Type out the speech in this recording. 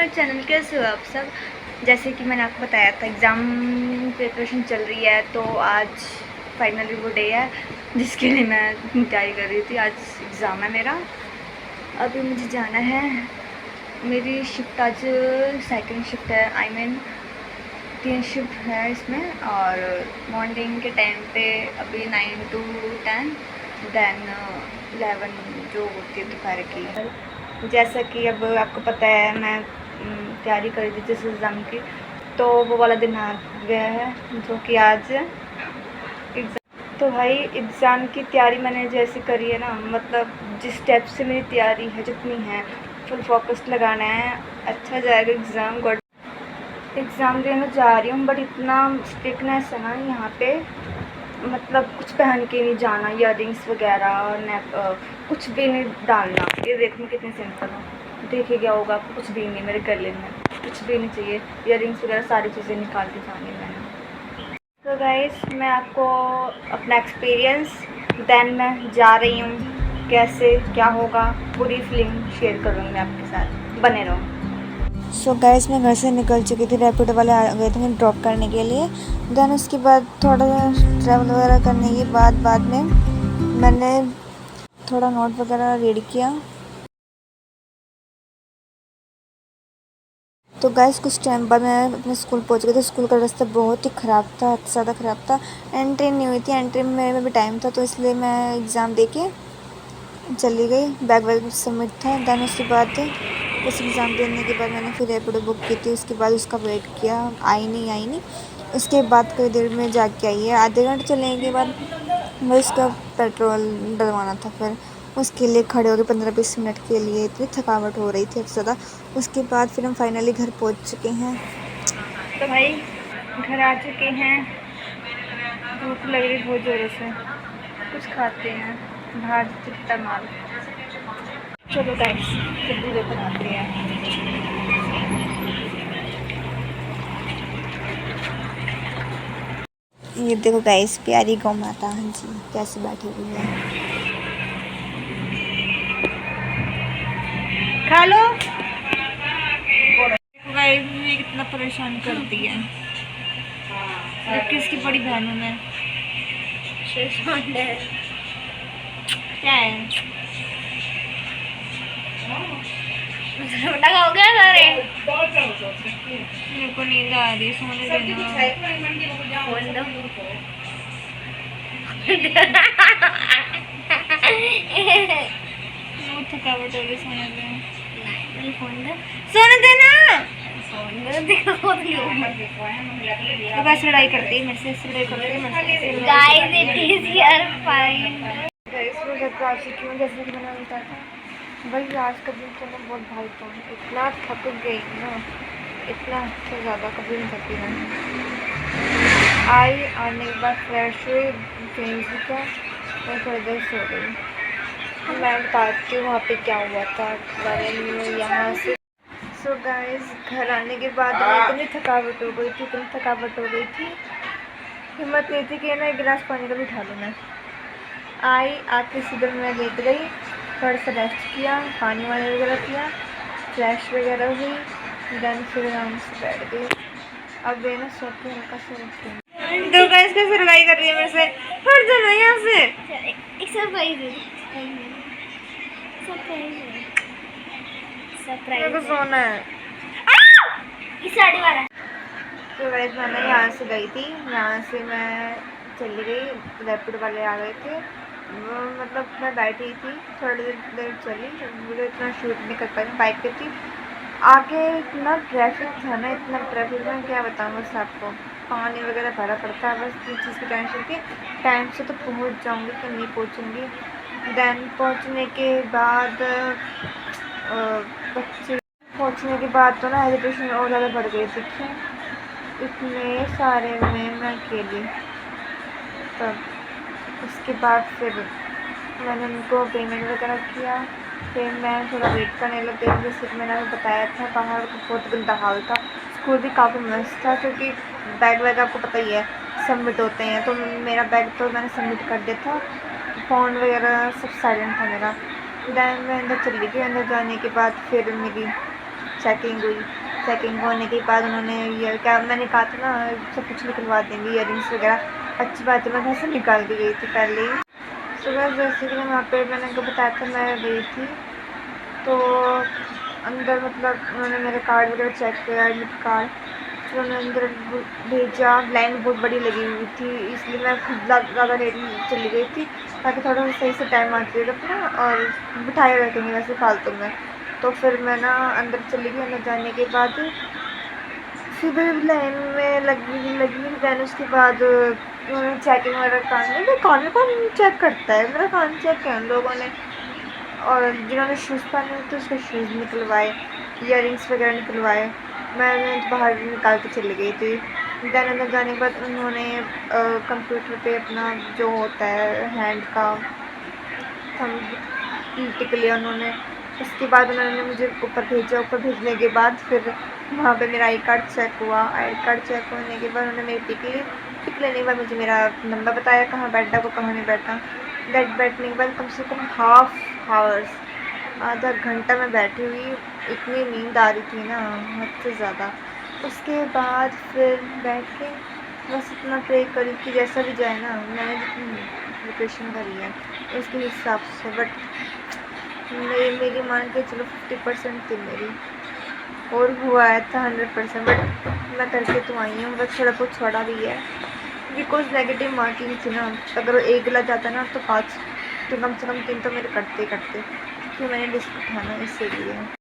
My channel. कैसे हो आप सब? जैसे कि मैंने आपको बताया था एग्ज़ाम प्रिपरेशन चल रही है, तो आज फाइनली वो डे है जिसके लिए मैं तैयारी कर रही थी। आज एग्ज़ाम है मेरा, अभी मुझे जाना है। मेरी शिफ्ट आज सेकंड शिफ्ट है, आई मीन 3 शिफ्ट है इसमें। और मॉर्निंग के टाइम पे अभी 9 to 10, देन 11 जो होती है दोपहर की। जैसा कि अब आपको पता है मैं तैयारी कर रही थी जिस एग्ज़ाम की, तो वो वाला दिन आ गया है जो कि आज एग्ज़ाम। तो भाई एग्ज़ाम की तैयारी मैंने जैसे करी है ना, मतलब जिस स्टेप से मेरी तैयारी है जितनी है, फुल फोकस लगाना है, अच्छा जाएगा एग्ज़ाम। गॉड एग्ज़ाम देने जा रही हूँ, बट इतना स्ट्रिक्टनेस है ना यहाँ पे, मतलब कुछ पहन के नहीं जाना, इयररिंग्स वगैरह और कुछ भी नहीं डालना। ये देखो मैं कितनी सिंपल हूँ, देखे क्या होगा आपको, कुछ भी नहीं मेरे गले में, कुछ भी नहीं चाहिए, इयररिंग्स वगैरह सारी चीज़ें निकाल के जानी मैंने। तो गाइस मैं आपको अपना एक्सपीरियंस, देन मैं जा रही हूँ कैसे क्या होगा, पूरी फीलिंग शेयर करूँगी मैं आपके साथ, बने रहो। सो गाइस मैं घर से निकल चुकी थी, रैपिडो वाले आ गए थे मुझे ड्रॉप करने के लिए। देन उसके बाद थोड़ा ट्रैवल वगैरह करने के बाद में मैंने थोड़ा नोट वगैरह रीड किया। तो गाइस कुछ टाइम बाद मैं अपने स्कूल पहुंच गई थी। स्कूल का रास्ता बहुत ही ख़राब था, हद से ज़्यादा ख़राब था। एंट्री नहीं हुई थी, एंट्री में मेरे में भी टाइम था, तो इसलिए मैं एग्ज़ाम दे के चली गई। बैग वैग सबमिट था। देन उसके बाद उस एग्ज़ाम देने के बाद मैंने फिर रैपिडो बुक की थी। उसके बाद उसका वेट किया, आई नहीं। उसके बाद कई देर में जाके आई है। आधे घंटे चलने के बाद मुझे उसका पेट्रोल डलवाना था, फिर उसके लिए खड़े हो गए 15-20 मिनट के लिए। इतनी थकावट हो रही थी अब ज़्यादा। उसके बाद फिर हम फाइनली घर पहुंच चुके हैं। तो भाई घर आ चुके हैं, भूख लग रही बहुत ज़ोरों से, कुछ खाते हैं बाहर चिट्टा माल। चलो गाइस जल्दी से बनाते हैं। ये देखो गाइस प्यारी गौ माता, हाँ जी कैसे बैठी हुई है। खा लो। गाइस ये कितना परेशान करती है, किसकी बड़ी बहन हूँ मैं। क्या है हो गया सारे? मेरे को नींद आ रही, सोने देना। थकावट हो गई, सोने दे, सोने देना। तो बस लड़ाई करती है मेरे से, लड़ाई करती है मेरे से। Guys it is your fine. Guys मैं घर पे आ चुकी हूँ, जैसे कि मैंने बताया था। भाई आज का दिन तो मैं बहुत भाई था, इतना थक गई ना, इतना तो ज़्यादा कभी नहीं थकी मैं। आई आने के बाद फ्रेश हुई, चेंज किया और थोड़ी देर सो गई। मैं बताती हूँ वहाँ पे क्या हुआ था बारे में यहाँ से। सो गाइस घर आने के बाद में इतनी थकावट हो गई थी, हिम्मत नहीं थी कि ना एक गिलास पानी का भी उठा लूँ मैं। आई आके सीधे मैं लेट गई, थोड़ा सा रेस्ट किया, पानी वानी वगैरह पिया, फ्रेश वगैरह हुई, देन फिर आराम से बैठ गई। अब ये ना सोते हल्का सा रखती। तो गाइस कैसे लड़ाई कर रही है मेरे से, हट जाना यहाँ से। एक सरप्राइज मेरे को सोना है। तो गाइस मैं यहाँ से गई थी, यहाँ से मैं चली गई, रैपिड वाले आ गए थे। मतलब मैं बैठी थी, थोड़ी देर चली, मुझे इतना शूट नहीं कर पाई, बाइक पे थी। आगे इतना ट्रैफिक था ना, इतना ट्रैफिक में क्या बताऊँ बस आपको, पानी वगैरह भरा पड़ता है, बस इस चीज़ की टेंशन थी। टाइम से तो पहुँच जाऊँगी कि नहीं पहुँचूँगी। देन पहुँचने के बाद बच्चे पहुँचने के बाद तो ना हेजिटेशन और ज़्यादा बढ़ गई थी, इतने सारे में मैं अकेली। तब उसके बाद फिर मैंने उनको पेमेंट वगैरह किया, फिर मैं थोड़ा वेट करने लग गई। जैसे मैंने बताया था बाहर बहुत गंदा हाल था। स्कूल भी काफ़ी मस्त था, क्योंकि बैग वैग आपको पता ही है सबमिट होते हैं, तो मेरा बैग तो मैंने सबमिट कर दिया था, फ़ोन वगैरह सब साइलेंट था मेरा। देन मैं अंदर चली गई। अंदर जाने के बाद फिर मेरी चेकिंग हुई। चेकिंग होने के बाद उन्होंने ये क्या मैंने कहा था ना सब कुछ निकलवा देंगे, ईयरिंग्स वगैरह। अच्छी बात है, मैं घर से निकाल के गई थी पहले ही सुबह। जैसे कि मैं वहाँ पे मैंने उनको बताया था मैं गई थी, तो अंदर मतलब उन्होंने मेरे कार्ड वगैरह चेक किया, एडमिट कार्ड, फिर उन्होंने अंदर भेजा। लाइन बहुत बड़ी लगी हुई थी, इसलिए मैं खुद ज़्यादा लेट चली गई थी ताकि थोड़ा सही से टाइम आ जाएगा अपना और बिठाए रखेंगे वैसे फालतू में। तो फिर मैं ना अंदर चली गई। अंदर जाने के बाद फिर लाइन में लगी दैन उसके बाद उन्होंने चेकिंग वगैरह कान में कौन चेक करता है, मेरा कान चेक किया उन लोगों ने। और जिन्होंने शूज़ पहने हुए थे उसके शूज़ निकलवाए, ईयरिंग्स वगैरह निकलवाए। मैं तो बाहर निकाल के चली गई थी। दैन अंदर जाने के बाद उन्होंने कंप्यूटर पे अपना जो होता है हैंड का थंब टिक लिया उन्होंने। उसके बाद उन्होंने मुझे ऊपर भेजा। ऊपर भेजने के बाद फिर वहाँ पे मेरा आई कार्ड चेक हुआ। आई कार्ड चेक होने के बाद उन्होंने मेरी टिक ली। टिक लेने के बाद मुझे मेरा नंबर बताया कहाँ बैठा को कहाँ नहीं बैठा। बैठने के बाद कम से कम हाफ आवर्स, आधा घंटा मैं बैठी हुई। इतनी नींद आ रही थी ना हद से ज़्यादा। उसके बाद फिर बैठ के बस इतना प्रे करी कि जैसा भी जाए ना, मैंने जितनी प्रिपरेशन करी है उसके हिसाब से। बट मेरी मान के चलो 50% थी मेरी, और हुआ है था 100%। बट मैं करके तो आई हूँ, बस थोड़ा बहुत छोड़ा भी है बिकॉज नेगेटिव मार्किंग थी ना। अगर एक गला जाता ना तो 5, तो कम से कम 3 तो मेरे कटते क्योंकि मैंने रिस्क उठाना इसीलिए।